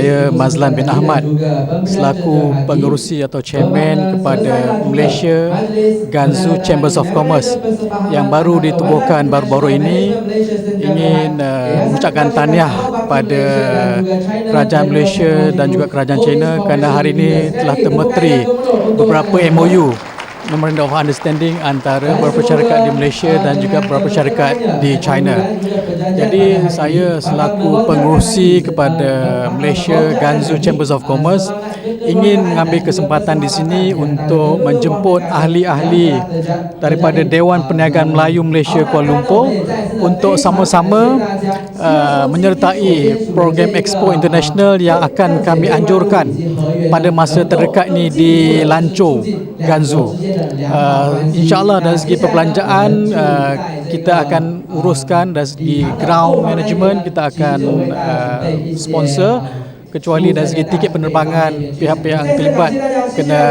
saya Mazlan bin Ahmad selaku pengerusi atau chairman kepada Malaysia Gansu Chambers of Commerce yang baru ditubuhkan baru-baru ini. Ingin mengucapkan tahniah kepada Kerajaan Malaysia dan juga Kerajaan China kerana hari ini telah termeteri beberapa MOU, Memorandum of Understanding, antara beberapa syarikat di Malaysia dan juga beberapa syarikat di China. Jadi saya selaku pengerusi kepada Malaysia Gansu Chambers of Commerce ingin mengambil kesempatan di sini untuk menjemput ahli-ahli daripada Dewan Perniagaan Melayu Malaysia Kuala Lumpur untuk sama-sama menyertai program Expo International yang akan kami anjurkan pada masa terdekat ini di Lancho, Gansu. InsyaAllah dari segi perbelanjaan kita akan uruskan, dari segi ground management kita akan sponsor, kecuali dari segi tiket penerbangan pihak-pihak yang terlibat kena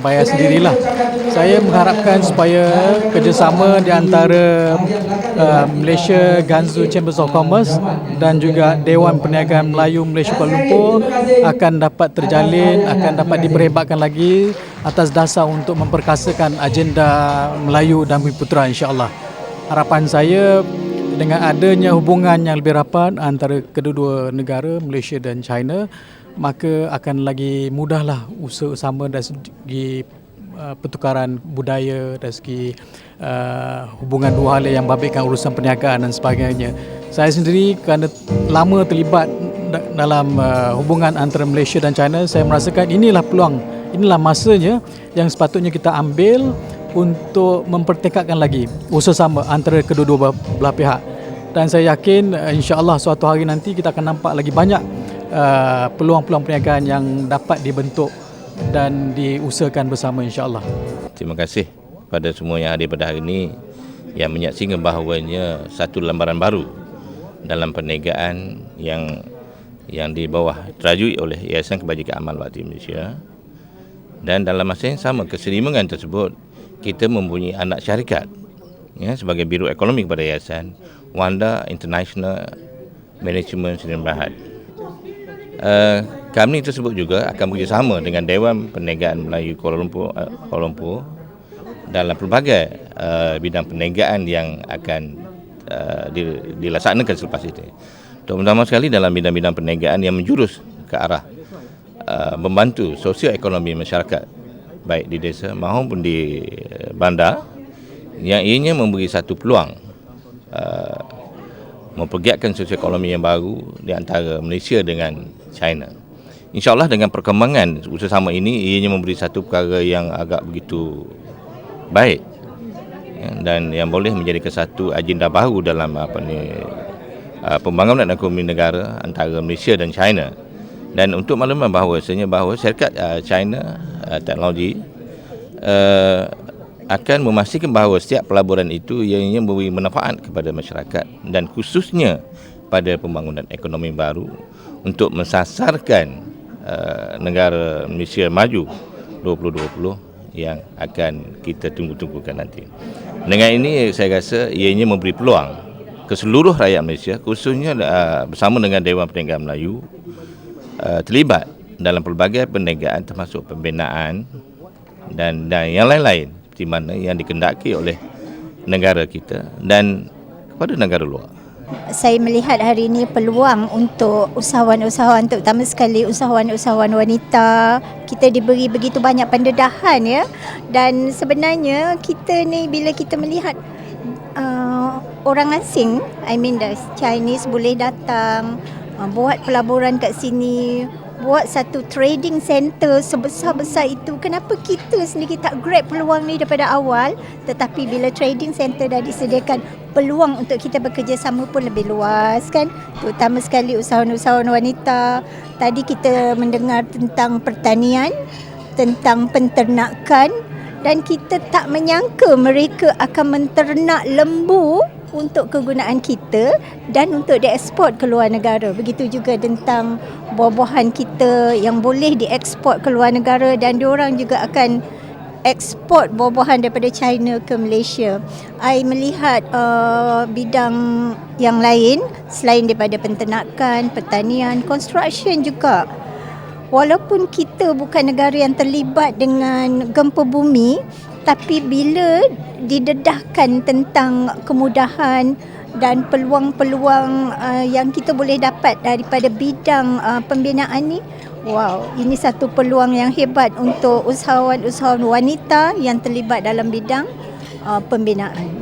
bayar sendirilah. Saya mengharapkan supaya kerjasama di antara Malaysia Gansu Chambers of Commerce dan juga Dewan Perniagaan Melayu Malaysia Kuala Lumpur akan dapat terjalin, akan dapat diperhebatkan lagi atas dasar untuk memperkasakan agenda Melayu dan Bumiputera, insya-Allah. Harapan saya dengan adanya hubungan yang lebih rapat antara kedua-dua negara, Malaysia dan China, maka akan lagi mudahlah usaha sama dari segi pertukaran budaya, dari segi hubungan dua hala yang babitkan urusan perniagaan dan sebagainya. Saya sendiri kerana lama terlibat dalam hubungan antara Malaysia dan China, saya merasakan inilah peluang, inilah masanya yang sepatutnya kita ambil untuk mempertekadkan lagi usaha sama antara kedua-dua belah pihak. Dan saya yakin insya-Allah suatu hari nanti kita akan nampak lagi banyak peluang-peluang perniagaan yang dapat dibentuk dan diusahakan bersama, insya-Allah. Terima kasih pada semua yang hadir pada hari ini yang menyaksikan bahawanya satu lembaran baru dalam perniagaan yang di bawah terajui oleh Yayasan Kebajikan Amal Bakti Malaysia. Dan dalam masa yang sama, keseimbangan tersebut kita mempunyai anak syarikat sebagai Biro Ekonomi kepada Yayasan Wanda International Management Sdn Bhd. Kami tersebut juga akan bekerjasama dengan Dewan Perniagaan Melayu Kuala Lumpur dalam pelbagai bidang perniagaan yang akan dilaksanakan selepas itu. Terutama sekali dalam bidang-bidang perniagaan yang menjurus ke arah membantu sosioekonomi masyarakat baik di desa maupun di bandar, yang ianya memberi satu peluang mempergiatkan sosioekonomi yang baru di antara Malaysia dengan China. InsyaAllah dengan perkembangan usaha sama ini, ianya memberi satu perkara yang agak begitu baik dan yang boleh menjadi satu agenda baru dalam pembangunan ekonomi negara antara Malaysia dan China. Dan untuk makluman bahawa syarikat China Teknologi akan memastikan bahawa setiap pelaburan itu ianya memberi manfaat kepada masyarakat dan khususnya pada pembangunan ekonomi baru untuk mensasarkan negara Malaysia maju 2020 yang akan kita tunggu-tunggukan nanti. Dengan ini saya rasa ianya memberi peluang ke seluruh rakyat Malaysia, khususnya bersama dengan Dewan Perniagaan Melayu, terlibat dalam pelbagai perniagaan termasuk pembinaan dan yang lain-lain di mana yang dikendaki oleh negara kita dan kepada negara luar. Saya melihat hari ini peluang untuk usahawan-usahawan, terutama sekali usahawan-usahawan wanita. Kita diberi begitu banyak pendedahan ya. Dan sebenarnya kita ni bila kita melihat orang asing, the Chinese boleh datang buat pelaburan kat sini, buat satu trading center sebesar-besar itu, kenapa kita sendiri tak grab peluang ni daripada awal? Tetapi bila trading center dah disediakan, peluang untuk kita bekerjasama pun lebih luas kan, terutama sekali usahawan-usahawan wanita. Tadi kita mendengar tentang pertanian, tentang penternakan, dan kita tak menyangka mereka akan menternak lembu untuk kegunaan kita dan untuk dieksport ke luar negara. Begitu juga tentang buah-buahan kita yang boleh dieksport ke luar negara, dan diorang juga akan ekspor buah-buahan daripada China ke Malaysia. I melihat bidang yang lain selain daripada penternakan, pertanian, construction juga. Walaupun kita bukan negara yang terlibat dengan gempa bumi, tapi bila didedahkan tentang kemudahan dan peluang-peluang yang kita boleh dapat daripada bidang pembinaan ni, wow, ini satu peluang yang hebat untuk usahawan-usahawan wanita yang terlibat dalam bidang pembinaan.